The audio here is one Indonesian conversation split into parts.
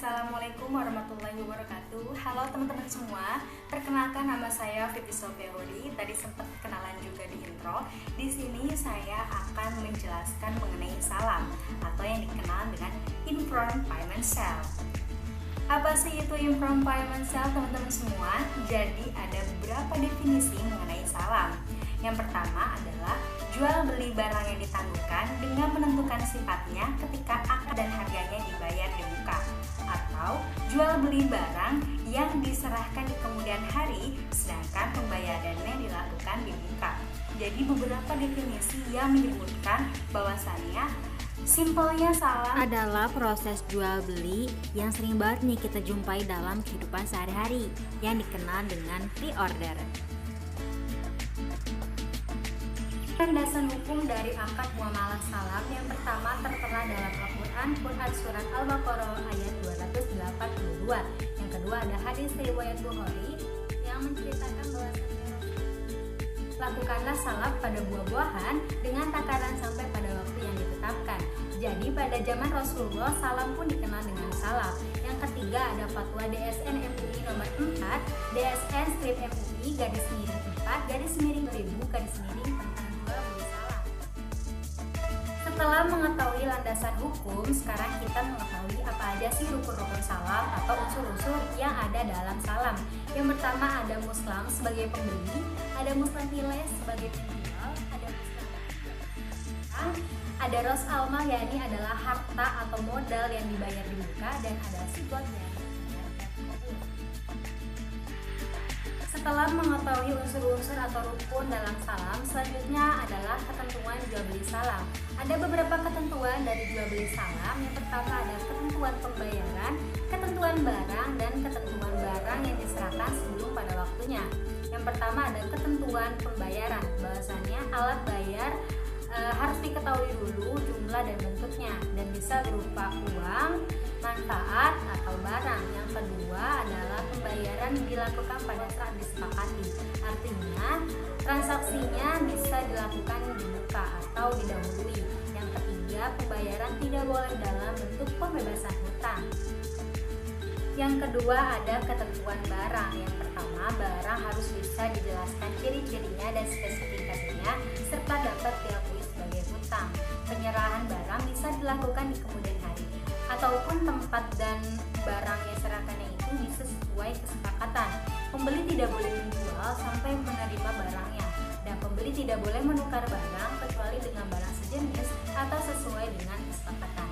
Assalamualaikum warahmatullahi wabarakatuh. Halo teman-teman semua, perkenalkan nama saya Fitri Sofia Hudi. Tadi sempat kenalan juga di intro. Di sini saya akan menjelaskan mengenai salam atau yang dikenal dengan Informed Payment Cell. Apa sih itu Informed Payment Cell, teman-teman semua? Jadi ada beberapa definisi mengenai salam. Yang pertama adalah jual beli barang yang ditangguhkan dengan menentukan sifatnya ketika akad dan harganya dibayar di muka, atau jual beli barang yang diserahkan di kemudian hari sedangkan pembayarannya dilakukan di muka. Jadi beberapa definisi yang menyebutkan bahwasannya simpelnya salam adalah proses jual beli yang sering banget nih kita jumpai dalam kehidupan sehari-hari yang dikenal dengan pre-order. Landasan hukum dari akad muamalah salam yang pertama tertera dalam Al-Quran Surat Al-Baqarah ayat 282. Yang kedua ada hadis riwayat Bukhari yang menceritakan bahwasanya lakukanlah salam pada buah-buahan dengan takaran sampai pada waktu yang ditetapkan. Jadi pada zaman Rasulullah salam pun dikenal dengan salam. Yang ketiga ada fatwa DSN MUI nomor 4 DSN strip MUI garis miring 4 garis miring 2000 garis miring tentang jual beli salam. Setelah mengetahui landasan hukum, sekarang kita mengetahui apa aja sih rukun-rukun salam atau unsur-unsur yang ada dalam salam. Yang pertama ada muslam sebagai pembeli, ada mustamileh sebagai penjual, ada muslam, ada ros almal yakni adalah harta atau modal yang dibayar di muka, dan ada sigot yang Setelah mengetahui unsur-unsur atau rukun dalam salam, selanjutnya adalah ketentuan jual beli salam. Ada beberapa ketentuan dari jual beli salam. Yang pertama ada ketentuan pembayaran, ketentuan barang, dan ketentuan barang yang diserahkan sebelum pada waktunya. Yang pertama ada ketentuan pembayaran, bahwasannya alat bayar harus diketahui dulu jumlah dan bentuknya, dan bisa berupa uang, manfaat, atau barang. Yang kedua adalah pembayaran dilakukan pada saat disepakati, artinya transaksinya bisa dilakukan di muka atau didahului. Yang ketiga, pembayaran tidak boleh dalam bentuk pembebasan hutang. Yang kedua ada ketentuan barang. Yang pertama, barang harus bisa dijelaskan ciri-cirinya dan spesifikasinya serta dapat diakui sebagai hutang. Penyerahan barang bisa dilakukan di kemudian hari, ataupun tempat dan barang yang serahkannya itu bisa sesuai kesepakatan. Pembeli tidak boleh menjual sampai menerima barangnya, dan pembeli tidak boleh menukar barang kecuali dengan barang sejenis atau sesuai dengan kesepakatan.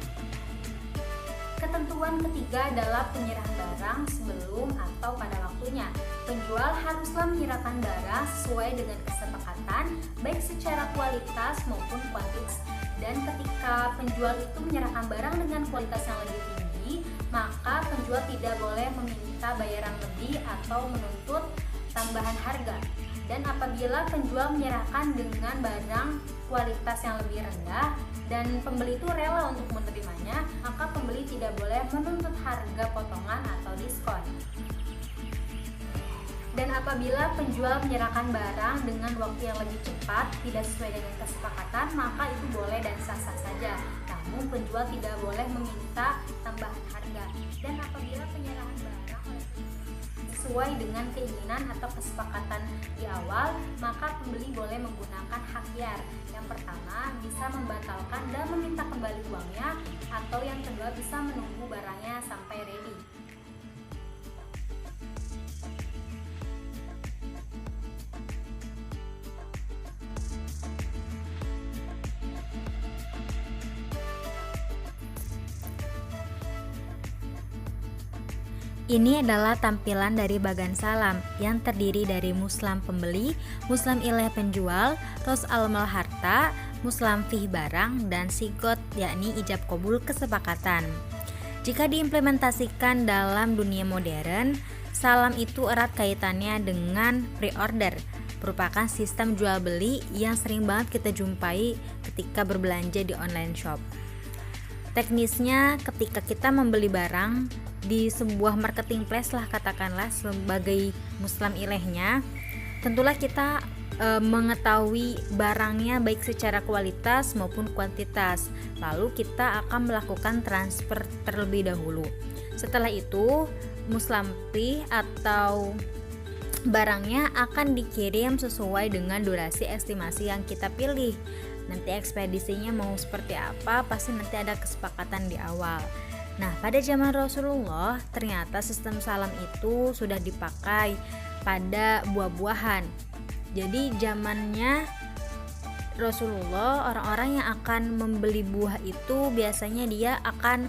Ketentuan ketiga adalah penyerahan barang sebelum atau pada waktunya. Penjual haruslah menyerahkan barang sesuai dengan kesepakatan, baik secara kualitas maupun kuantitas. Dan ketika penjual itu menyerahkan barang dengan kualitas yang lebih tinggi, maka penjual tidak boleh meminta bayaran lebih atau menuntut tambahan harga. Dan apabila penjual menyerahkan dengan barang kualitas yang lebih rendah dan pembeli itu rela untuk menerimanya, maka pembeli tidak boleh menuntut harga potongan atau diskon. Dan apabila penjual menyerahkan barang dengan waktu yang lebih cepat, tidak sesuai dengan kesepakatan, maka itu boleh dan sah-sah saja. Namun penjual tidak boleh meminta tambahan harga. Dan apabila penyerahan barang sesuai dengan keinginan atau kesepakatan di awal, maka pembeli boleh menggunakan hak hiar. Yang pertama, bisa membatalkan dan meminta kembali uangnya, atau yang kedua bisa menunggu barangnya sampai ready. Ini adalah tampilan dari bagan salam yang terdiri dari muslam pembeli, muslam ileh penjual, ros almal harta, muslam fih barang, dan sigot yakni ijab qabul kesepakatan. Jika diimplementasikan dalam dunia modern, salam itu erat kaitannya dengan pre-order, merupakan sistem jual beli yang sering banget kita jumpai ketika berbelanja di online shop. Teknisnya ketika kita membeli barang di sebuah marketing place lah katakanlah sebagai muslam ilehnya, tentulah kita mengetahui barangnya baik secara kualitas maupun kuantitas. Lalu kita akan melakukan transfer terlebih dahulu. Setelah itu, muslampi atau barangnya akan dikirim sesuai dengan durasi estimasi yang kita pilih. Nanti ekspedisinya mau seperti apa, pasti nanti ada kesepakatan di awal. Nah, pada zaman Rasulullah, ternyata sistem salam itu sudah dipakai pada buah-buahan. Jadi zamannya Rasulullah, orang-orang yang akan membeli buah itu biasanya dia akan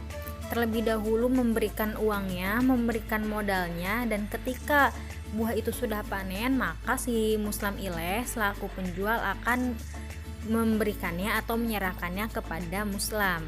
terlebih dahulu memberikan uangnya, memberikan modalnya, dan ketika buah itu sudah panen, maka si muslam ileh selaku penjual akan memberikannya atau menyerahkannya kepada muslam.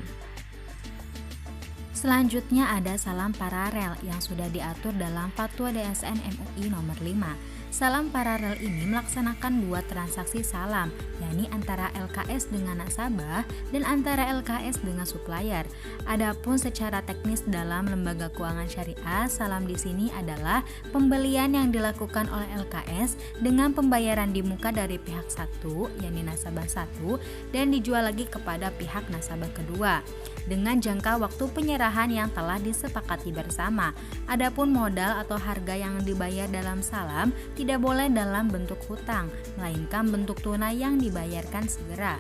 Selanjutnya ada salam paralel yang sudah diatur dalam Fatwa DSN MUI nomor 5. Salam paralel ini melaksanakan dua transaksi salam, yakni antara LKS dengan nasabah dan antara LKS dengan supplier. Adapun secara teknis dalam lembaga keuangan syariah, salam di sini adalah pembelian yang dilakukan oleh LKS dengan pembayaran di muka dari pihak satu, yakni nasabah satu, dan dijual lagi kepada pihak nasabah kedua dengan jangka waktu penyerahan yang telah disepakati bersama. Adapun modal atau harga yang dibayar dalam salam tidak boleh dalam bentuk hutang, melainkan bentuk tunai yang dibayarkan segera.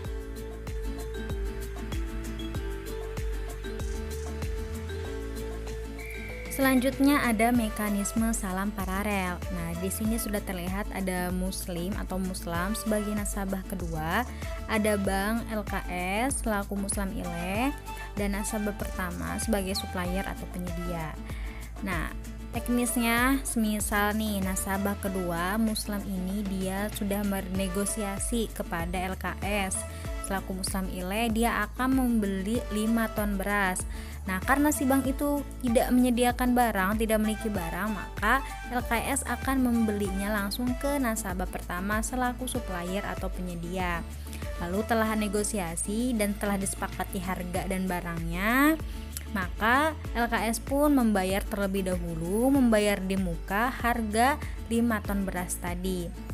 Selanjutnya ada mekanisme salam paralel. Nah, di sini sudah terlihat ada muslim atau muslam sebagai nasabah kedua, ada bank LKS selaku muslam ileh, dan nasabah pertama sebagai supplier atau penyedia. Nah, teknisnya semisal nih nasabah kedua muslim ini dia sudah bernegosiasi kepada LKS selaku muslim ileh, dia akan membeli 5 ton beras. Nah, karena si bank itu tidak menyediakan barang, tidak memiliki barang, maka LKS akan membelinya langsung ke nasabah pertama selaku supplier atau penyedia. Lalu telah negosiasi dan telah disepakati harga dan barangnya, maka LKS pun membayar terlebih dahulu, membayar di muka harga 5 ton beras tadi.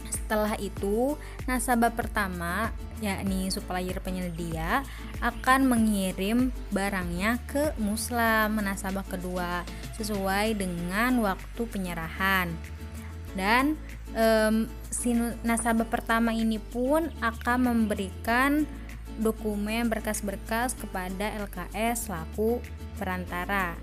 Setelah itu, nasabah pertama, yakni supplier penyedia, akan mengirim barangnya ke muslam nasabah kedua sesuai dengan waktu penyerahan. Dan si nasabah pertama ini pun akan memberikan dokumen berkas-berkas kepada LKS selaku perantara.